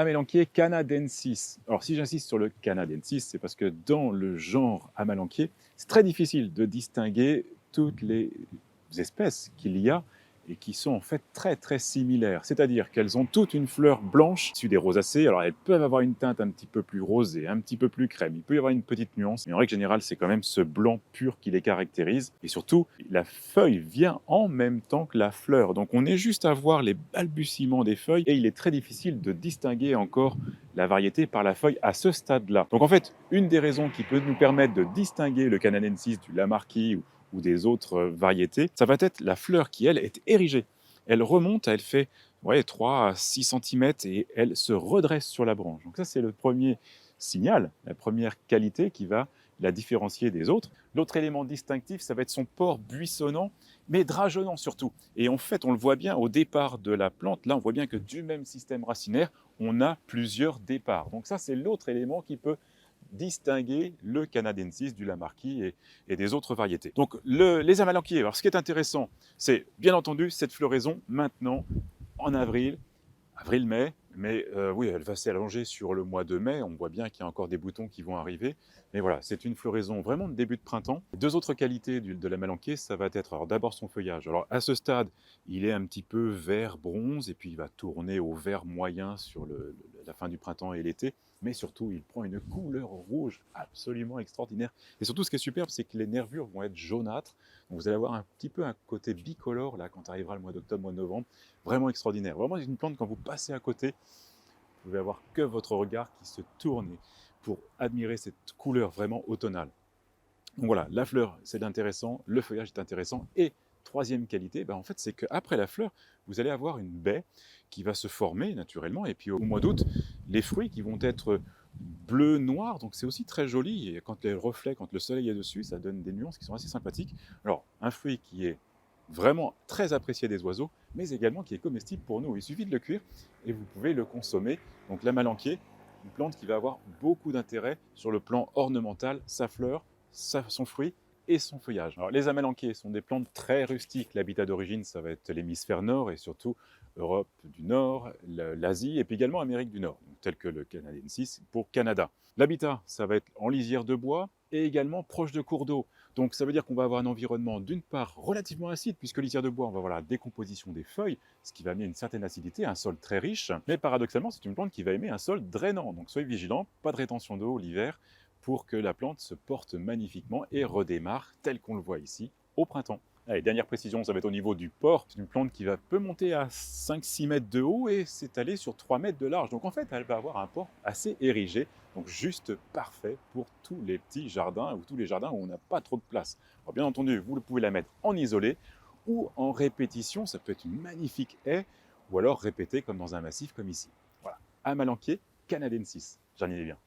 Amelanchier canadensis. Alors si j'insiste sur le canadensis, c'est parce que dans le genre Amelanchier, c'est très difficile de distinguer toutes les espèces qu'il y a et qui sont en fait très très similaires. C'est-à-dire qu'elles ont toutes une fleur blanche issue des rosacées. Alors elles peuvent avoir une teinte un petit peu plus rosée, un petit peu plus crème. Il peut y avoir une petite nuance, mais en règle générale, c'est quand même ce blanc pur qui les caractérise. Et surtout, la feuille vient en même temps que la fleur. Donc on est juste à voir les balbutiements des feuilles et il est très difficile de distinguer encore la variété par la feuille à ce stade-là. Donc en fait, une des raisons qui peut nous permettre de distinguer le canadensis du lamarquis ou des autres variétés, ça va être la fleur qui, elle, est érigée. Elle remonte, elle fait 3 à 6 cm et elle se redresse sur la branche. Donc ça, c'est le premier signal, la première qualité qui va la différencier des autres. L'autre élément distinctif, ça va être son port buissonnant, mais drageonnant surtout. Et en fait, on le voit bien au départ de la plante, là, on voit bien que du même système racinaire, on a plusieurs départs. Donc ça, c'est l'autre élément qui peut distinguer le canadensis du lamarquis et des autres variétés. Donc les amelanchiers, alors ce qui est intéressant, c'est bien entendu cette floraison maintenant en avril, avril-mai, mais oui, elle va s'allonger sur le mois de mai, on voit bien qu'il y a encore des boutons qui vont arriver, mais voilà, c'est une floraison vraiment de début de printemps. Deux autres qualités de l'amelanchier, ça va être alors d'abord son feuillage. Alors à ce stade, il est un petit peu vert bronze, et puis il va tourner au vert moyen sur la fin du printemps et l'été, mais surtout, il prend une couleur rouge absolument extraordinaire. Et surtout, ce qui est superbe, c'est que les nervures vont être jaunâtres. Donc, vous allez avoir un petit peu un côté bicolore là, quand arrivera le mois d'octobre, mois de novembre. Vraiment extraordinaire. Vraiment, c'est une plante, quand vous passez à côté, vous pouvez avoir que votre regard qui se tourne pour admirer cette couleur vraiment automnale. Donc voilà, la fleur, c'est intéressant, le feuillage est intéressant, et troisième qualité, en fait, c'est qu'après la fleur, vous allez avoir une baie qui va se former naturellement, et puis au mois d'août, les fruits qui vont être bleu-noir, donc c'est aussi très joli, et quand les reflets, quand le soleil est dessus, ça donne des nuances qui sont assez sympathiques. Alors, un fruit qui est vraiment très apprécié des oiseaux, mais également qui est comestible pour nous. Il suffit de le cuire et vous pouvez le consommer. Donc l'amalanchier, une plante qui va avoir beaucoup d'intérêt sur le plan ornemental, sa fleur, son fruit et son feuillage. Alors, les amelanchiers sont des plantes très rustiques. L'habitat d'origine, ça va être l'hémisphère nord et surtout Europe du Nord, l'Asie et puis également Amérique du Nord, donc tel que le canadensis pour Canada. L'habitat, ça va être en lisière de bois et également proche de cours d'eau. Donc ça veut dire qu'on va avoir un environnement d'une part relativement acide, puisque lisière de bois, on va avoir la décomposition des feuilles, ce qui va amener une certaine acidité, un sol très riche, mais paradoxalement, c'est une plante qui va aimer un sol drainant. Donc soyez vigilants, pas de rétention d'eau l'hiver, pour que la plante se porte magnifiquement et redémarre, tel qu'on le voit ici, au printemps. Allez, dernière précision, ça va être au niveau du port. C'est une plante qui peut monter à 5-6 mètres de haut et s'étaler sur 3 mètres de large. Donc en fait, elle va avoir un port assez érigé, donc juste parfait pour tous les petits jardins ou tous les jardins où on n'a pas trop de place. Alors bien entendu, vous pouvez la mettre en isolé ou en répétition, ça peut être une magnifique haie, ou alors répéter comme dans un massif comme ici. Voilà, Amelanchier canadensis, j'en ai bien.